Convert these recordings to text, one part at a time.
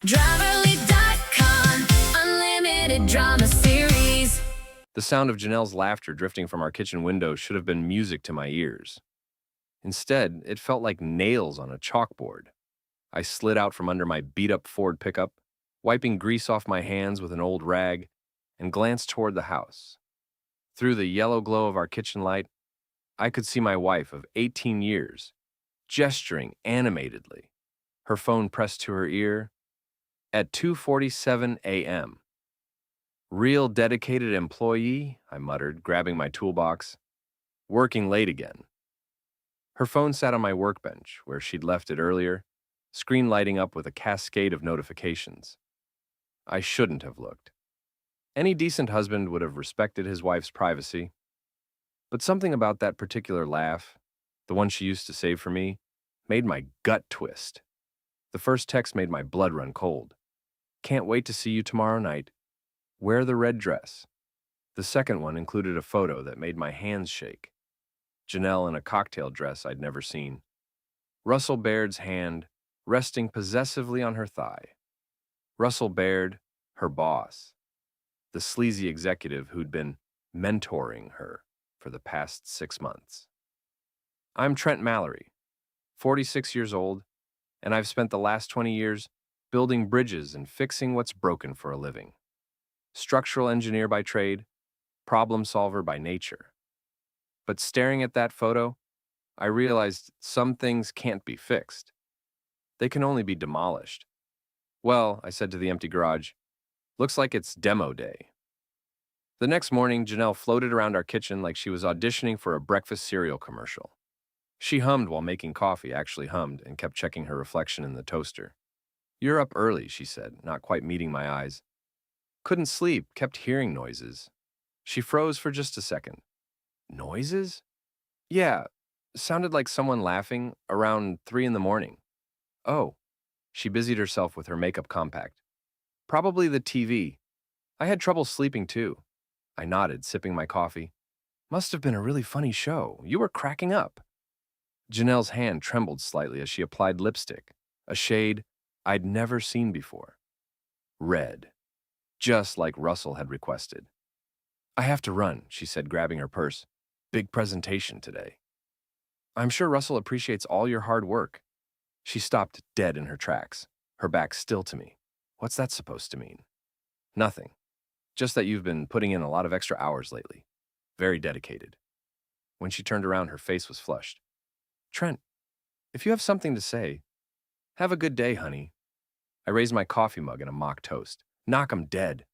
Driverly.com, unlimited drama series. The sound of Janelle's laughter drifting from our kitchen window should have been music to my ears. Instead, it felt like nails on a chalkboard. I slid out from under my beat-up Ford pickup, wiping grease off my hands with an old rag, and glanced toward the house. Through the yellow glow of our kitchen light, I could see my wife of 18 years, gesturing animatedly, her phone pressed to her ear, at 2:47 a.m. "Real dedicated employee," I muttered, grabbing my toolbox. "Working late again." Her phone sat on my workbench, where she'd left it earlier, screen lighting up with a cascade of notifications. I shouldn't have looked. Any decent husband would have respected his wife's privacy. But something about that particular laugh, the one she used to save for me, made my gut twist. The first text made my blood run cold. "Can't wait to see you tomorrow night. Wear the red dress." The second one included a photo that made my hands shake. Janelle in a cocktail dress I'd never seen. Russell Baird's hand resting possessively on her thigh. Russell Baird, her boss. The sleazy executive who'd been mentoring her for the past 6 months. I'm Trent Mallory, 46 years old, and I've spent the last 20 years building bridges and fixing what's broken for a living. Structural engineer by trade, problem solver by nature. But staring at that photo, I realized some things can't be fixed. They can only be demolished. "Well," I said to the empty garage, "looks like it's demo day." The next morning, Janelle floated around our kitchen like she was auditioning for a breakfast cereal commercial. She hummed while making coffee, actually hummed, and kept checking her reflection in the toaster. "You're up early," she said, not quite meeting my eyes. "Couldn't sleep, kept hearing noises." She froze for just a second. "Noises?" "Yeah, sounded like someone laughing around 3 in the morning. "Oh." She busied herself with her makeup compact. "Probably the TV. I had trouble sleeping too." I nodded, sipping my coffee. "Must have been a really funny show. You were cracking up." Janelle's hand trembled slightly as she applied lipstick, a shade I'd never seen before. Red, just like Russell had requested. "I have to run," she said, grabbing her purse. "Big presentation today." "I'm sure Russell appreciates all your hard work." She stopped dead in her tracks, her back still to me. "What's that supposed to mean?" "Nothing. Just that you've been putting in a lot of extra hours lately. Very dedicated." When she turned around, her face was flushed. "Trent, if you have something to say, have a good day, honey." I raised my coffee mug in a mock toast. "Knock 'em dead."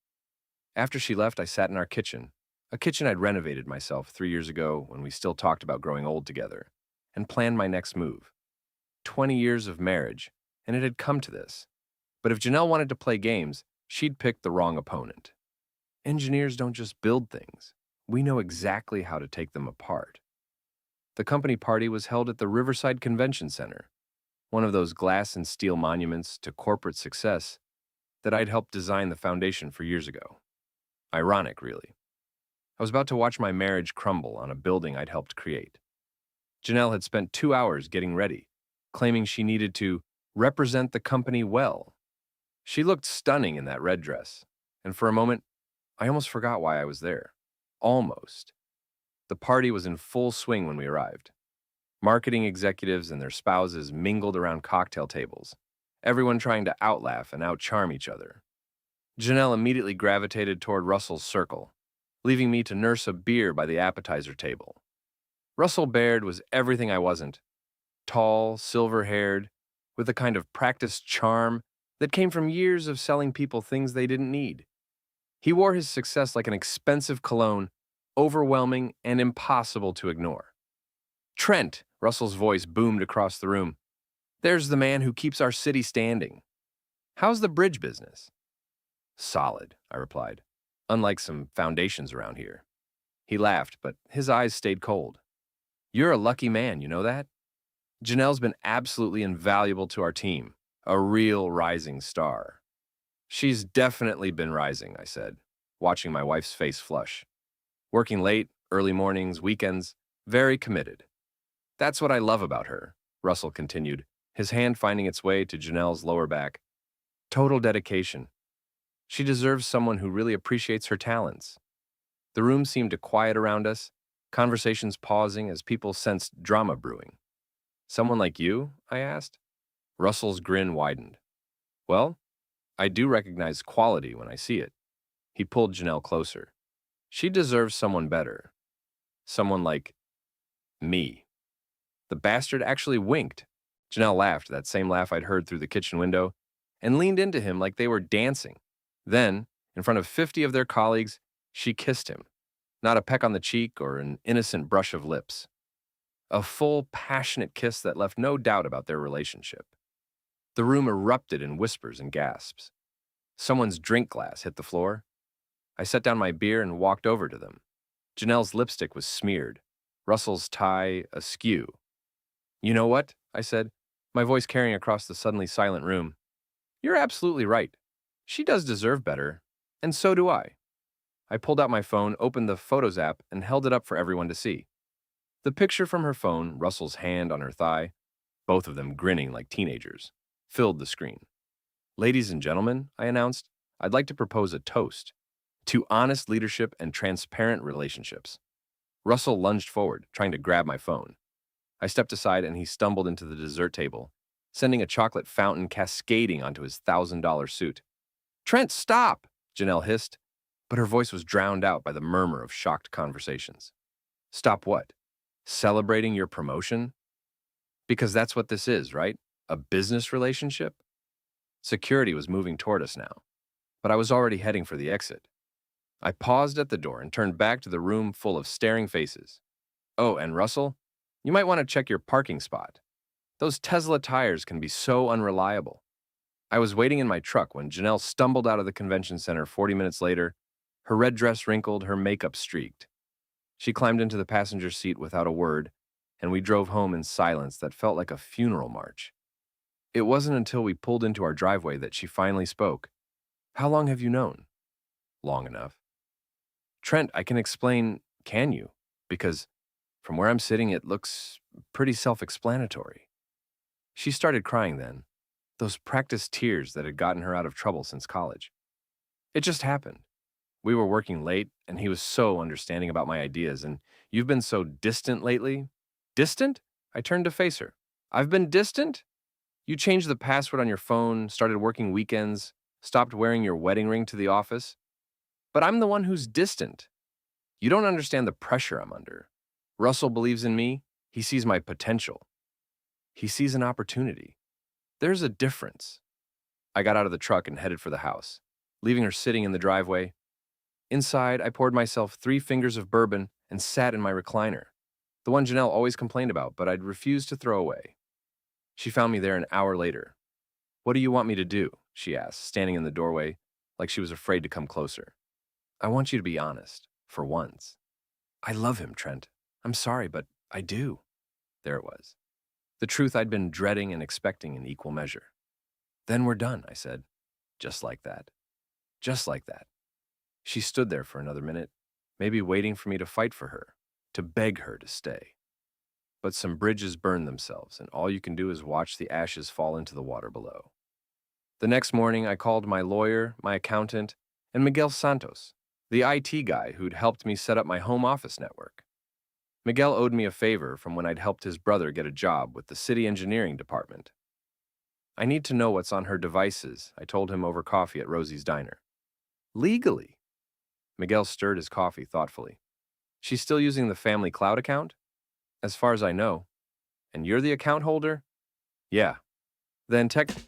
After she left, I sat in our kitchen, a kitchen I'd renovated myself 3 years ago when we still talked about growing old together, and planned my next move. 20 years of marriage, and it had come to this. But if Janelle wanted to play games, she'd picked the wrong opponent. Engineers don't just build things. We know exactly how to take them apart. The company party was held at the Riverside Convention Center, one of those glass and steel monuments to corporate success that I'd helped design the foundation for years ago. Ironic, really. I was about to watch my marriage crumble on a building I'd helped create. Janelle had spent 2 hours getting ready, claiming she needed to represent the company well. She looked stunning in that red dress, and for a moment, I almost forgot why I was there. Almost. The party was in full swing when we arrived. Marketing executives and their spouses mingled around cocktail tables, everyone trying to outlaugh and outcharm each other. Janelle immediately gravitated toward Russell's circle, leaving me to nurse a beer by the appetizer table. Russell Baird was everything I wasn't. Tall, silver-haired, with a kind of practiced charm that came from years of selling people things they didn't need. He wore his success like an expensive cologne, overwhelming and impossible to ignore. "Trent," Russell's voice boomed across the room. "There's the man who keeps our city standing. How's the bridge business?" "Solid," I replied, "unlike some foundations around here." He laughed, but his eyes stayed cold. "You're a lucky man, you know that? Janelle's been absolutely invaluable to our team, a real rising star." "She's definitely been rising," I said, watching my wife's face flush. "Working late, early mornings, weekends, very committed." "That's what I love about her," Russell continued, his hand finding its way to Janelle's lower back. Total dedication. She deserves someone who really appreciates her talents. The room seemed to quiet around us, conversations pausing as people sensed drama brewing. Someone like you? I asked. Russell's grin widened. Well, I do recognize quality when I see it. He pulled Janelle closer. She deserves someone better. Someone like me. The bastard actually winked. Janelle laughed, that same laugh I'd heard through the kitchen window, and leaned into him like they were dancing. Then, in front of 50 of their colleagues, she kissed him. Not a peck on the cheek or an innocent brush of lips. A full, passionate kiss that left no doubt about their relationship. The room erupted in whispers and gasps. Someone's drink glass hit the floor. I set down my beer and walked over to them. Janelle's lipstick was smeared, Russell's tie askew. You know what? I said, my voice carrying across the suddenly silent room. You're absolutely right. She does deserve better, and so do I. I pulled out my phone, opened the Photos app, and held it up for everyone to see. The picture from her phone, Russell's hand on her thigh, both of them grinning like teenagers, filled the screen. Ladies and gentlemen, I announced, I'd like to propose a toast to honest leadership and transparent relationships. Russell lunged forward, trying to grab my phone. I stepped aside and he stumbled into the dessert table, sending a chocolate fountain cascading onto his $1,000 suit. Trent, stop! Janelle hissed, but her voice was drowned out by the murmur of shocked conversations. Stop what? Celebrating your promotion? Because that's what this is, right? A business relationship? Security was moving toward us now, but I was already heading for the exit. I paused at the door and turned back to the room full of staring faces. Oh, and Russell, you might want to check your parking spot. Those Tesla tires can be so unreliable. I was waiting in my truck when Janelle stumbled out of the convention center 40 minutes later, her red dress wrinkled, her makeup streaked. She climbed into the passenger seat without a word, and we drove home in silence that felt like a funeral march. It wasn't until we pulled into our driveway that she finally spoke. How long have you known? Long enough. Trent, I can explain, can you? Because from where I'm sitting, it looks pretty self-explanatory. She started crying then, those practiced tears that had gotten her out of trouble since college. It just happened. We were working late, and he was so understanding about my ideas, and you've been so distant lately. Distant? I turned to face her. I've been distant? You changed the password on your phone, started working weekends, stopped wearing your wedding ring to the office. But I'm the one who's distant. You don't understand the pressure I'm under. Russell believes in me. He sees my potential. He sees an opportunity. There's a difference. I got out of the truck and headed for the house, leaving her sitting in the driveway. Inside, I poured myself 3 fingers of bourbon and sat in my recliner, the one Janelle always complained about, but I'd refused to throw away. She found me there an hour later. What do you want me to do? She asked, standing in the doorway, like she was afraid to come closer. I want you to be honest, for once. I love him, Trent. I'm sorry, but I do. There it was. The truth I'd been dreading and expecting in equal measure. Then we're done, I said. Just like that. Just like that. She stood there for another minute, maybe waiting for me to fight for her, to beg her to stay. But some bridges burn themselves, and all you can do is watch the ashes fall into the water below. The next morning, I called my lawyer, my accountant, and Miguel Santos, the IT guy who'd helped me set up my home office network. Miguel owed me a favor from when I'd helped his brother get a job with the city engineering department. I need to know what's on her devices, I told him over coffee at Rosie's diner. Legally. Miguel stirred his coffee thoughtfully. She's still using the family cloud account? As far as I know. And you're the account holder? Yeah. Then technically,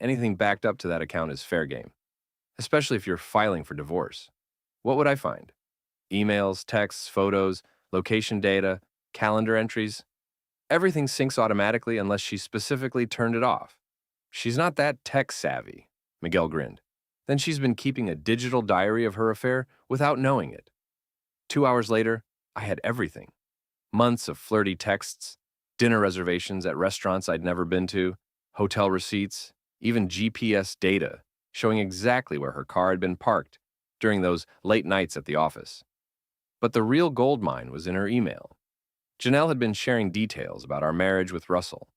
anything backed up to that account is fair game, especially if you're filing for divorce. What would I find? Emails, texts, photos, location data, calendar entries. Everything syncs automatically unless she specifically turned it off. She's not that tech savvy. Miguel grinned. Then she's been keeping a digital diary of her affair without knowing it. 2 hours later, I had everything. Months of flirty texts, dinner reservations at restaurants I'd never been to, hotel receipts, even GPS data showing exactly where her car had been parked during those late nights at the office. But the real gold mine was in her email. Janelle had been sharing details about our marriage with Russell,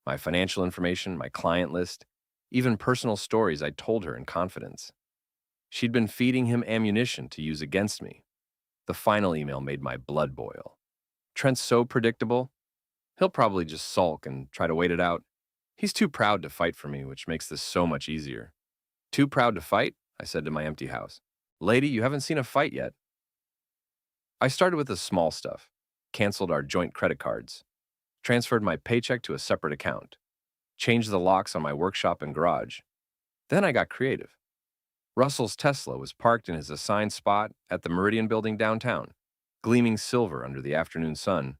my financial information, my client list, even personal stories I'd told her in confidence. She'd been feeding him ammunition to use against me. The final email made my blood boil. Trent's so predictable. He'll probably just sulk and try to wait it out. He's too proud to fight for me, which makes this so much easier. Too proud to fight? I said to my empty house. Lady, you haven't seen a fight yet. I started with the small stuff. Canceled our joint credit cards. Transferred my paycheck to a separate account. Changed the locks on my workshop and garage. Then I got creative. Russell's Tesla was parked in his assigned spot at the Meridian building downtown, gleaming silver under the afternoon sun.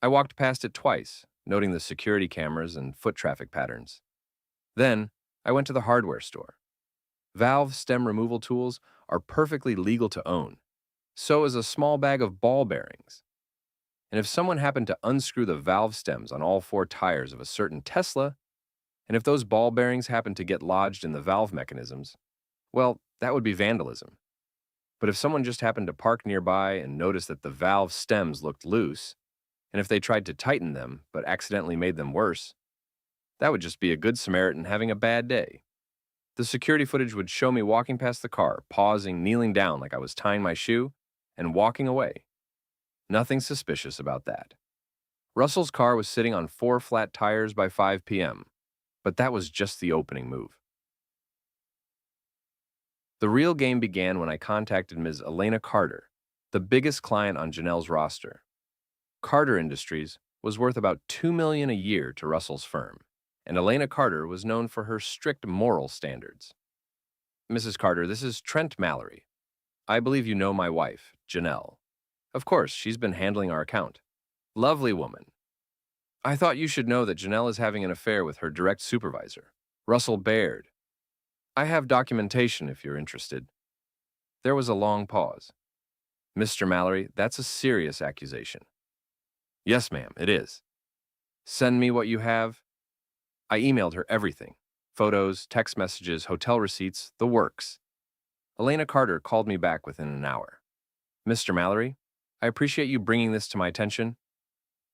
I walked past it twice, noting the security cameras and foot traffic patterns. Then, I went to the hardware store. Valve stem removal tools are perfectly legal to own. So is a small bag of ball bearings. And if someone happened to unscrew the valve stems on all 4 tires of a certain Tesla, and if those ball bearings happened to get lodged in the valve mechanisms, well, that would be vandalism. But if someone just happened to park nearby and noticed that the valve stems looked loose, and if they tried to tighten them but accidentally made them worse, that would just be a good Samaritan having a bad day. The security footage would show me walking past the car, pausing, kneeling down like I was tying my shoe, and walking away. Nothing suspicious about that. Russell's car was sitting on 4 flat tires by 5 p.m., but that was just the opening move. The real game began when I contacted Ms. Elena Carter, the biggest client on Janelle's roster. Carter Industries was worth about $2 million a year to Russell's firm, and Elena Carter was known for her strict moral standards. Mrs. Carter, this is Trent Mallory. I believe you know my wife, Janelle. Of course, she's been handling our account. Lovely woman. I thought you should know that Janelle is having an affair with her direct supervisor, Russell Baird. I have documentation if you're interested. There was a long pause. Mr. Mallory, that's a serious accusation. Yes, ma'am, it is. Send me what you have. I emailed her everything. Photos, text messages, hotel receipts, the works. Elena Carter called me back within an hour. Mr. Mallory, I appreciate you bringing this to my attention.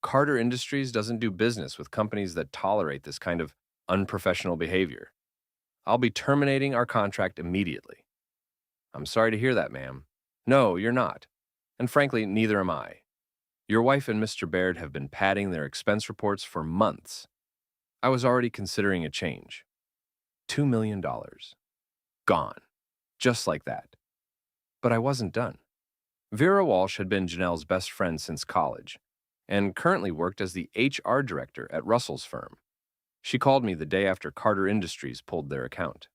Carter Industries doesn't do business with companies that tolerate this kind of unprofessional behavior. I'll be terminating our contract immediately. I'm sorry to hear that, ma'am. No, you're not. And frankly, neither am I. Your wife and Mr. Baird have been padding their expense reports for months. I was already considering a change. $2 million. Gone. Just like that. But I wasn't done. Vera Walsh had been Janelle's best friend since college, and currently worked as the HR director at Russell's firm. She called me the day after Carter Industries pulled their account.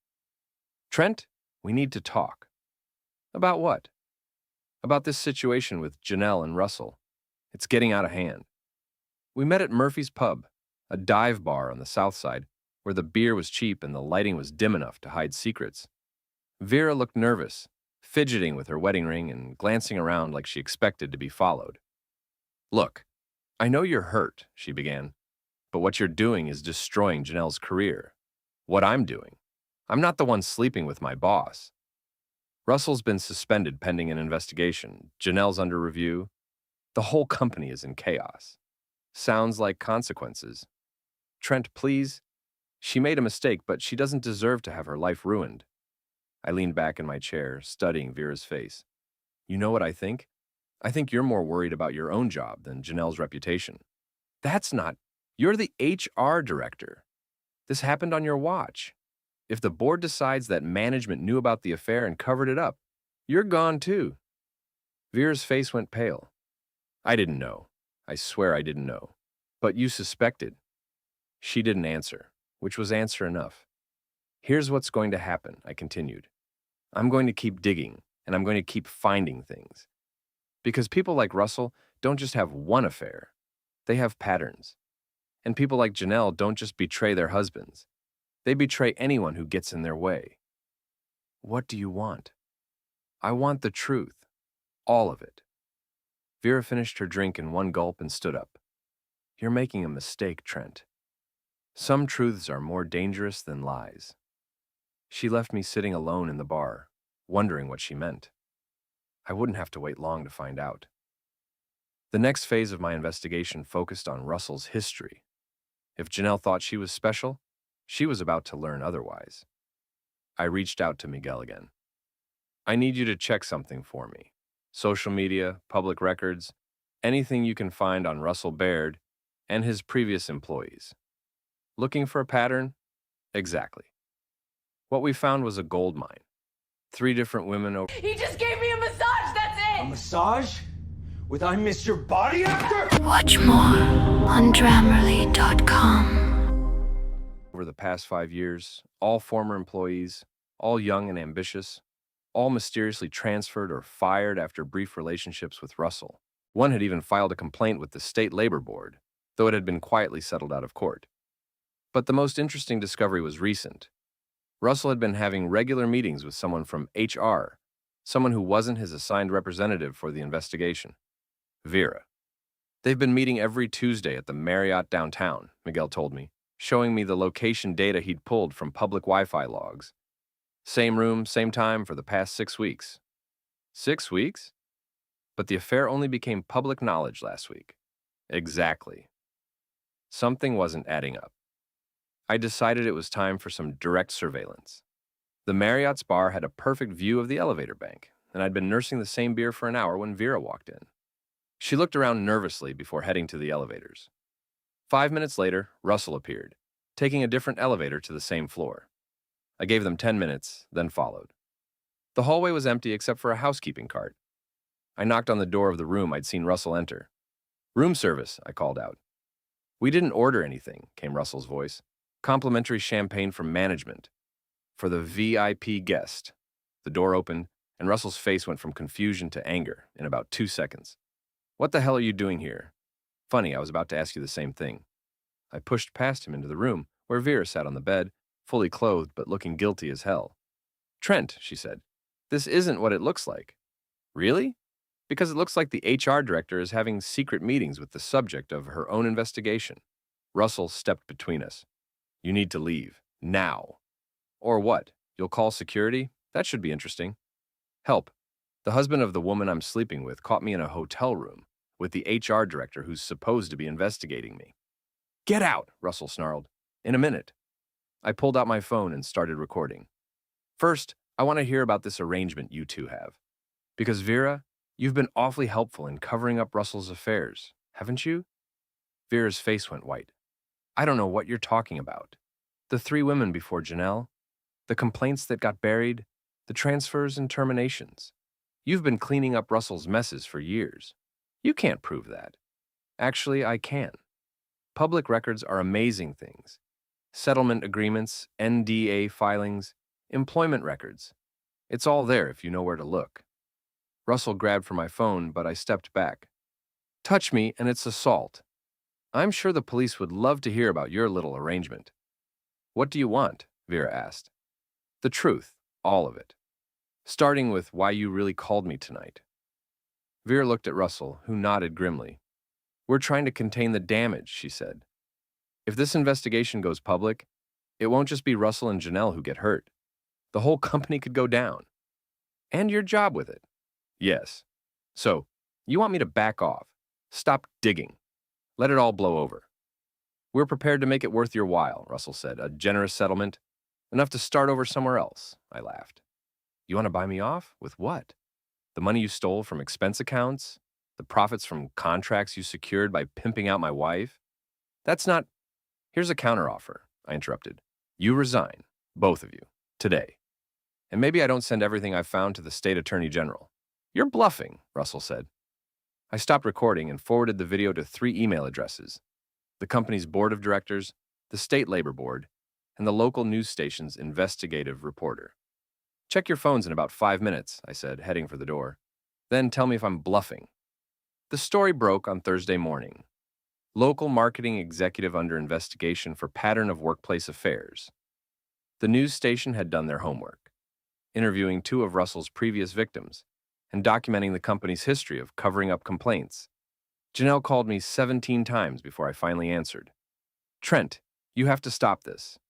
Trent, we need to talk. About what? About this situation with Janelle and Russell. It's getting out of hand. We met at Murphy's Pub, a dive bar on the south side, where the beer was cheap and the lighting was dim enough to hide secrets. Vera looked nervous, fidgeting with her wedding ring and glancing around like she expected to be followed. Look, I know you're hurt, she began, but what you're doing is destroying Janelle's career. What I'm doing. I'm not the one sleeping with my boss. Russell's been suspended pending an investigation. Janelle's under review. The whole company is in chaos. Sounds like consequences. Trent, please. She made a mistake, but she doesn't deserve to have her life ruined. I leaned back in my chair, studying Vera's face. You know what I think? I think you're more worried about your own job than Janelle's reputation. That's not. You're the HR director. This happened on your watch. If the board decides that management knew about the affair and covered it up, you're gone too. Vera's face went pale. I didn't know. I swear I didn't know. But you suspected. She didn't answer, which was answer enough. Here's what's going to happen, I continued. I'm going to keep digging, and I'm going to keep finding things. Because people like Russell don't just have one affair. They have patterns. And people like Janelle don't just betray their husbands. They betray anyone who gets in their way. What do you want? I want the truth. All of it. Vera finished her drink in one gulp and stood up. You're making a mistake, Trent. Some truths are more dangerous than lies. She left me sitting alone in the bar, wondering what she meant. I wouldn't have to wait long to find out. The next phase of my investigation focused on Russell's history. If Janelle thought she was special, she was about to learn otherwise. I reached out to Miguel again. I need you to check something for me. Social media, public records, anything you can find on Russell Baird and his previous employees. Looking for a pattern? Exactly. What we found was a gold mine. 3 different women over He just gave me a massage, that's it! A massage? With I Miss Your Body after? Watch more on Grammarly.com. the past 5 years, all former employees, all young and ambitious, all mysteriously transferred or fired after brief relationships with Russell. One had even filed a complaint with the State Labor Board, though it had been quietly settled out of court. But the most interesting discovery was recent. Russell had been having regular meetings with someone from HR, someone who wasn't his assigned representative for the investigation. Vera. They've been meeting every Tuesday at the Marriott downtown, Miguel told me, showing me the location data he'd pulled from public Wi-Fi logs. Same room, same time for the past 6 weeks. 6 weeks? But the affair only became public knowledge last week. Exactly. Something wasn't adding up. I decided it was time for some direct surveillance. The Marriott's bar had a perfect view of the elevator bank, and I'd been nursing the same beer for an hour when Vera walked in. She looked around nervously before heading to the elevators. 5 minutes later, Russell appeared, taking a different elevator to the same floor. I gave them 10 minutes, then followed. The hallway was empty except for a housekeeping cart. I knocked on the door of the room I'd seen Russell enter. "Room service," I called out. "We didn't order anything," came Russell's voice. "Complimentary champagne from management. For the VIP guest." The door opened, and Russell's face went from confusion to anger in about 2 seconds. "What the hell are you doing here?" Funny, I was about to ask you the same thing. I pushed past him into the room, where Vera sat on the bed, fully clothed but looking guilty as hell. "Trent," she said, "this isn't what it looks like." "Really?" "Because it looks like the HR director is having secret meetings with the subject of her own investigation." Russell stepped between us. "You need to leave. Now." "Or what? You'll call security? That should be interesting." "Help. The husband of the woman I'm sleeping with caught me in a hotel room with the HR director who's supposed to be investigating me." "Get out," Russell snarled. "In a minute." I pulled out my phone and started recording. "First, I want to hear about this arrangement you two have. Because, Vera, you've been awfully helpful in covering up Russell's affairs, haven't you?" Vera's face went white. "I don't know what you're talking about. The 3 women before Janelle, the complaints that got buried, the transfers and terminations. You've been cleaning up Russell's messes for years. You can't prove that." "Actually, I can. Public records are amazing things. Settlement agreements, NDA filings, employment records. It's all there if you know where to look." Russell grabbed for my phone, but I stepped back. "Touch me and it's assault. I'm sure the police would love to hear about your little arrangement." "What do you want?" Vera asked. "The truth, all of it. Starting with why you really called me tonight." Vera looked at Russell, who nodded grimly. "We're trying to contain the damage," she said. "If this investigation goes public, it won't just be Russell and Janelle who get hurt. The whole company could go down. And your job with it." "Yes. So, you want me to back off? Stop digging. Let it all blow over." "We're prepared to make it worth your while," Russell said. "A generous settlement. Enough to start over somewhere else." I laughed. "You want to buy me off? With what? The money you stole from expense accounts? The profits from contracts you secured by pimping out my wife? That's not—" "Here's a counteroffer," I interrupted. "You resign, both of you, today. And maybe I don't send everything I've found to the state attorney general." "You're bluffing," Russell said. I stopped recording and forwarded the video to 3 email addresses: the company's board of directors, the state labor board, and the local news station's investigative reporter. "Check your phones in about 5 minutes," I said, heading for the door. "Then tell me if I'm bluffing." The story broke on Thursday morning. Local marketing executive under investigation for pattern of workplace affairs. The news station had done their homework, interviewing two of Russell's previous victims and documenting the company's history of covering up complaints. Janelle called me 17 times before I finally answered. Trent, you have to stop this.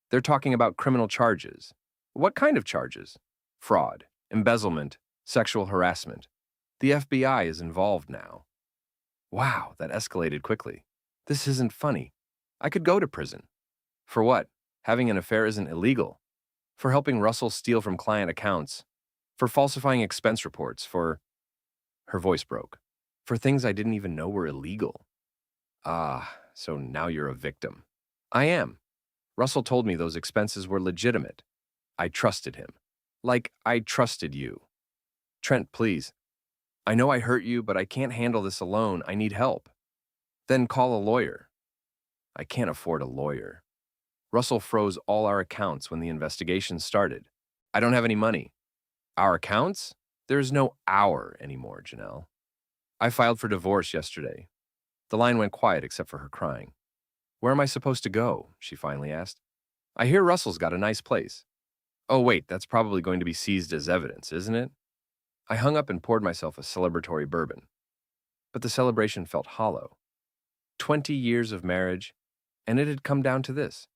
They're talking about criminal charges. What kind of charges? Fraud, embezzlement, sexual harassment. The FBI is involved now. Wow, that escalated quickly. This isn't funny. I could go to prison. For what? Having an affair isn't illegal. For helping Russell steal from client accounts. For falsifying expense reports. For... Her voice broke. For things I didn't even know were illegal. Ah, so now you're a victim. I am. Russell told me those expenses were legitimate. I trusted him. Like I trusted you. Trent, please. I know I hurt you, but I can't handle this alone. I need help. Then call a lawyer. I can't afford a lawyer. Russell froze all our accounts when the investigation started. I don't have any money. Our accounts? There's no our anymore, Janelle. I filed for divorce yesterday. The line went quiet except for her crying. Where am I supposed to go? She finally asked. I hear Russell's got a nice place. Oh wait, that's probably going to be seized as evidence, isn't it? I hung up and poured myself a celebratory bourbon. But the celebration felt hollow. 20 years of marriage, and it had come down to this.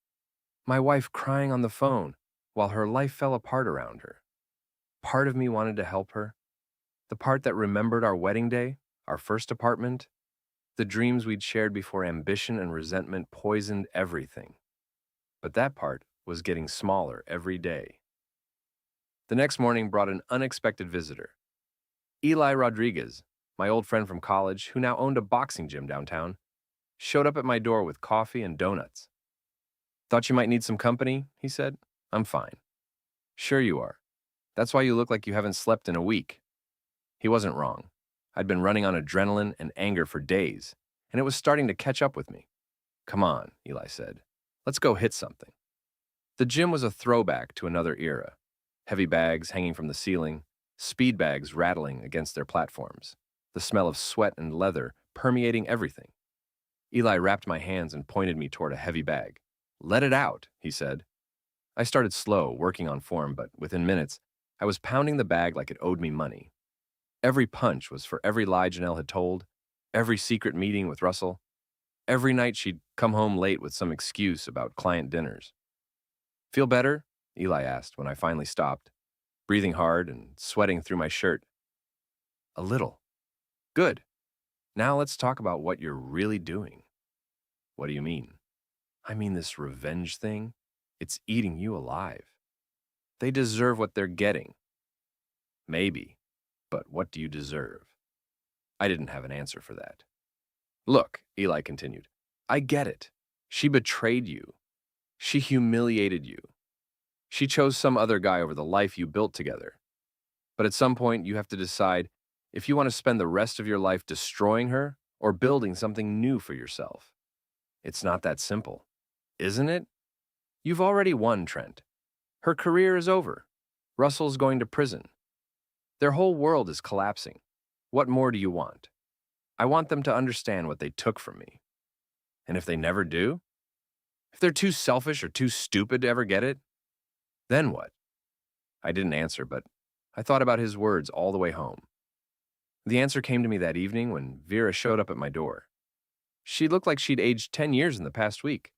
My wife crying on the phone while her life fell apart around her. Part of me wanted to help her. The part that remembered our wedding day, our first apartment, the dreams we'd shared before ambition and resentment poisoned everything. But that part was getting smaller every day. The next morning brought an unexpected visitor. Eli Rodriguez, my old friend from college who now owned a boxing gym downtown, showed up at my door with coffee and donuts. Thought you might need some company, he said. I'm fine. Sure you are. That's why you look like you haven't slept in a week. He wasn't wrong. I'd been running on adrenaline and anger for days, and it was starting to catch up with me. Come on, Eli said. Let's go hit something. The gym was a throwback to another era. Heavy bags hanging from the ceiling, speed bags rattling against their platforms, the smell of sweat and leather permeating everything. Eli wrapped my hands and pointed me toward a heavy bag. Let it out, he said. I started slow, working on form, but within minutes, I was pounding the bag like it owed me money. Every punch was for every lie Janelle had told, every secret meeting with Russell, every night she'd come home late with some excuse about client dinners. Feel better? Eli asked when I finally stopped, breathing hard and sweating through my shirt. A little. Good. Now let's talk about what you're really doing. What do you mean? I mean this revenge thing. It's eating you alive. They deserve what they're getting. Maybe, but what do you deserve? I didn't have an answer for that. Look, Eli continued, I get it. She betrayed you. She humiliated you. She chose some other guy over the life you built together. But at some point, you have to decide if you want to spend the rest of your life destroying her or building something new for yourself. It's not that simple, isn't it? You've already won, Trent. Her career is over. Russell's going to prison. Their whole world is collapsing. What more do you want? I want them to understand what they took from me. And if they never do? If they're too selfish or too stupid to ever get it? Then what? I didn't answer, but I thought about his words all the way home. The answer came to me that evening when Vera showed up at my door. She looked like she'd aged 10 years in the past week.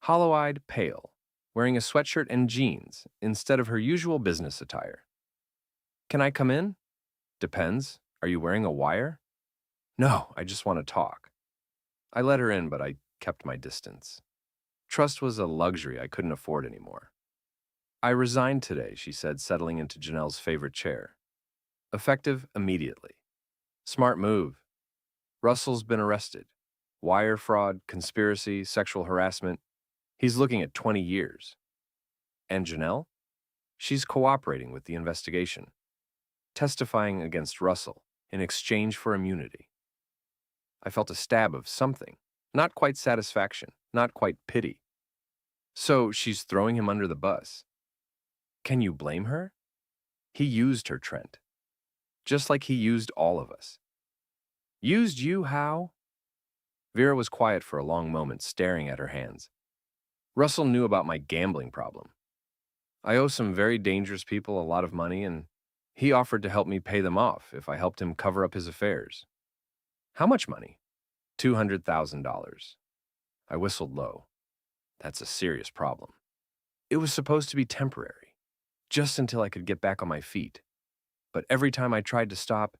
Hollow-eyed, pale, wearing a sweatshirt and jeans instead of her usual business attire. Can I come in? Depends. Are you wearing a wire? No, I just want to talk. I let her in, but I kept my distance. Trust was a luxury I couldn't afford anymore. I resigned today, she said, settling into Janelle's favorite chair. Effective immediately. Smart move. Russell's been arrested. Wire fraud, conspiracy, sexual harassment. He's looking at 20 years. And Janelle? She's cooperating with the investigation, testifying against Russell in exchange for immunity. I felt a stab of something, not quite satisfaction, not quite pity. So she's throwing him under the bus. Can you blame her? He used her, Trent. Just like he used all of us. Used you how? Vera was quiet for a long moment, staring at her hands. Russell knew about my gambling problem. I owe some very dangerous people a lot of money, and he offered to help me pay them off if I helped him cover up his affairs. How much money? $200,000. I whistled low. That's a serious problem. It was supposed to be temporary, just until I could get back on my feet. But every time I tried to stop,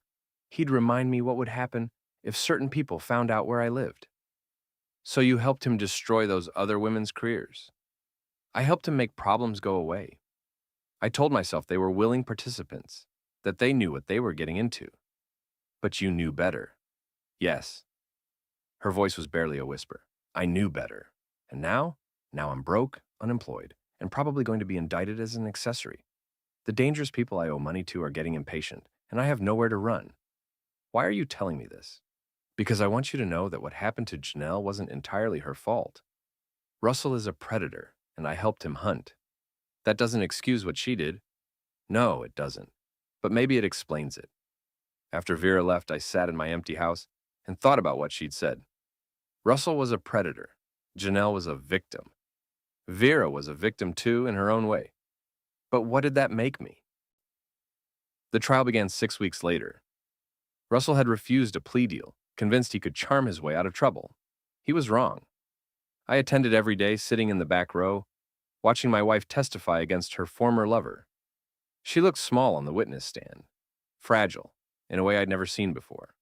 he'd remind me what would happen if certain people found out where I lived. So you helped him destroy those other women's careers. I helped him make problems go away. I told myself they were willing participants, that they knew what they were getting into. But you knew better. Yes. Her voice was barely a whisper. I knew better. And now I'm broke, unemployed, and probably going to be indicted as an accessory. The dangerous people I owe money to are getting impatient, and I have nowhere to run. Why are you telling me this? Because I want you to know that what happened to Janelle wasn't entirely her fault. Russell is a predator, and I helped him hunt. That doesn't excuse what she did. No, it doesn't. But maybe it explains it. After Vera left, I sat in my empty house and thought about what she'd said. Russell was a predator. Janelle was a victim. Vera was a victim too in her own way. But what did that make me? The trial began 6 weeks later. Russell had refused a plea deal, convinced he could charm his way out of trouble. He was wrong. I attended every day, sitting in the back row, watching my wife testify against her former lover. She looked small on the witness stand, fragile, in a way I'd never seen before.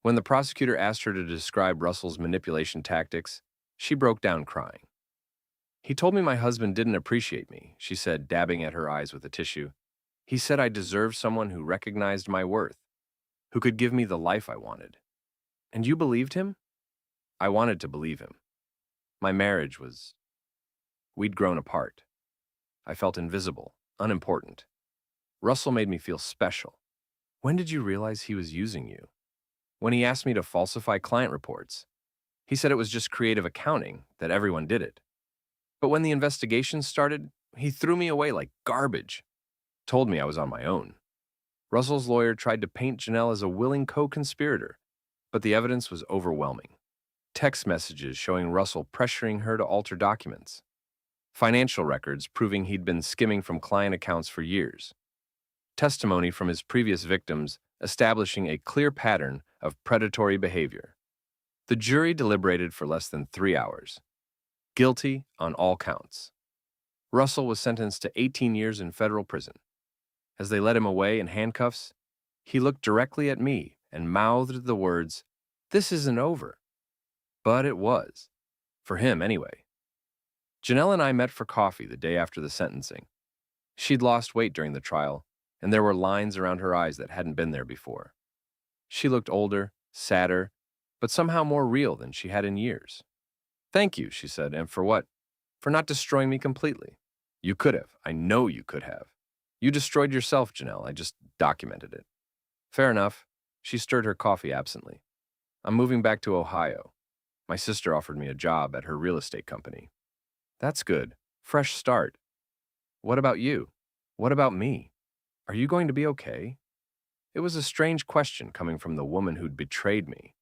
When the prosecutor asked her to describe Russell's manipulation tactics, she broke down crying. He told me my husband didn't appreciate me, she said, dabbing at her eyes with a tissue. He said I deserved someone who recognized my worth, who could give me the life I wanted. And you believed him? I wanted to believe him. My marriage was... We'd grown apart. I felt invisible, unimportant. Russell made me feel special. When did you realize he was using you? When he asked me to falsify client reports. He said it was just creative accounting, that everyone did it. But when the investigation started, he threw me away like garbage. Told me I was on my own. Russell's lawyer tried to paint Janelle as a willing co-conspirator, but the evidence was overwhelming. Text messages showing Russell pressuring her to alter documents. Financial records proving he'd been skimming from client accounts for years. Testimony from his previous victims establishing a clear pattern of predatory behavior. The jury deliberated for less than 3 hours. Guilty on all counts. Russell was sentenced to 18 years in federal prison. As they led him away in handcuffs, he looked directly at me and mouthed the words, "This isn't over." But it was. For him, anyway. Janelle and I met for coffee the day after the sentencing. She'd lost weight during the trial, and there were lines around her eyes that hadn't been there before. She looked older, sadder, but somehow more real than she had in years. "Thank you," she said, "and for what? For not destroying me completely. You could have. I know you could have. You destroyed yourself, Janelle. I just documented it." "Fair enough." She stirred her coffee absently. "I'm moving back to Ohio. My sister offered me a job at her real estate company." "That's good. Fresh start." "What about you? What about me? Are you going to be okay?" It was a strange question coming from the woman who'd betrayed me,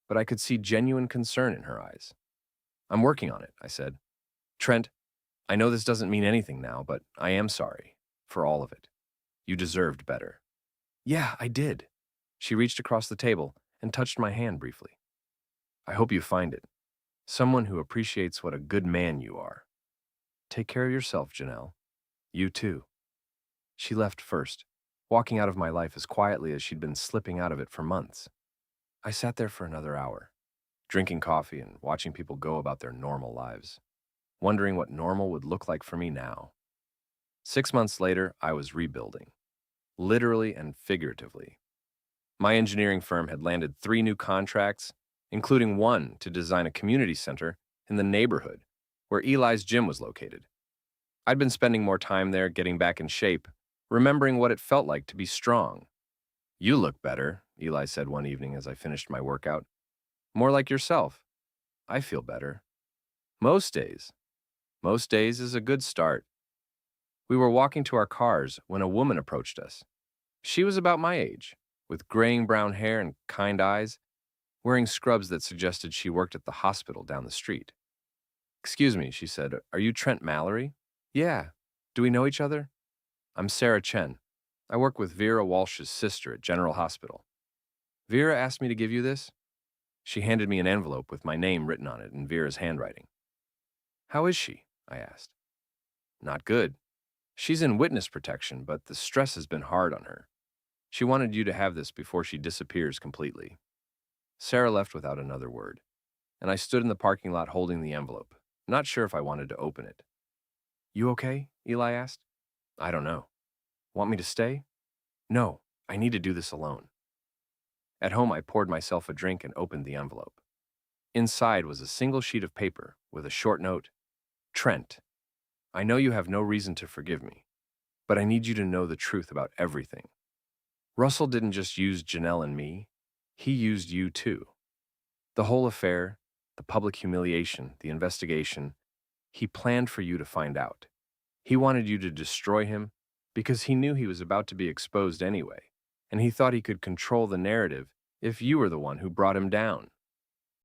but I could see genuine concern in her eyes. "I'm working on it," I said. "Trent, I know this doesn't mean anything now, but I am sorry for all of it. You deserved better." "Yeah, I did." She reached across the table and touched my hand briefly. "I hope you find it. Someone who appreciates what a good man you are. Take care of yourself, Janelle. You too." She left first, walking out of my life as quietly as she'd been slipping out of it for months. I sat there for another hour, drinking coffee and watching people go about their normal lives, wondering what normal would look like for me now. 6 months later, I was rebuilding, literally and figuratively. My engineering firm had landed 3 new contracts, including one to design a community center in the neighborhood where Eli's gym was located. I'd been spending more time there getting back in shape, remembering what it felt like to be strong. "You look better," Eli said one evening as I finished my workout. "More like yourself." "I feel better." Most days. Most days is a good start. We were walking to our cars when a woman approached us. She was about my age, with graying brown hair and kind eyes, wearing scrubs that suggested she worked at the hospital down the street. "Excuse me," she said, "are you Trent Mallory?" "Yeah." Do we know each other? I'm Sarah Chen. I work with Vera Walsh's sister at General Hospital. Vera asked me to give you this. She handed me an envelope with my name written on it in Vera's handwriting. How is she? I asked. Not good. She's in witness protection, but the stress has been hard on her. She wanted you to have this before she disappears completely. Sarah left without another word, and I stood in the parking lot holding the envelope, not sure if I wanted to open it. You okay? Eli asked. I don't know. Want me to stay? No, I need to do this alone. At home, I poured myself a drink and opened the envelope. Inside was a single sheet of paper with a short note. Trent, I know you have no reason to forgive me, but I need you to know the truth about everything. Russell didn't just use Janelle and me, he used you too. The whole affair, the public humiliation, the investigation, he planned for you to find out. He wanted you to destroy him because he knew he was about to be exposed anyway, and he thought he could control the narrative if you were the one who brought him down.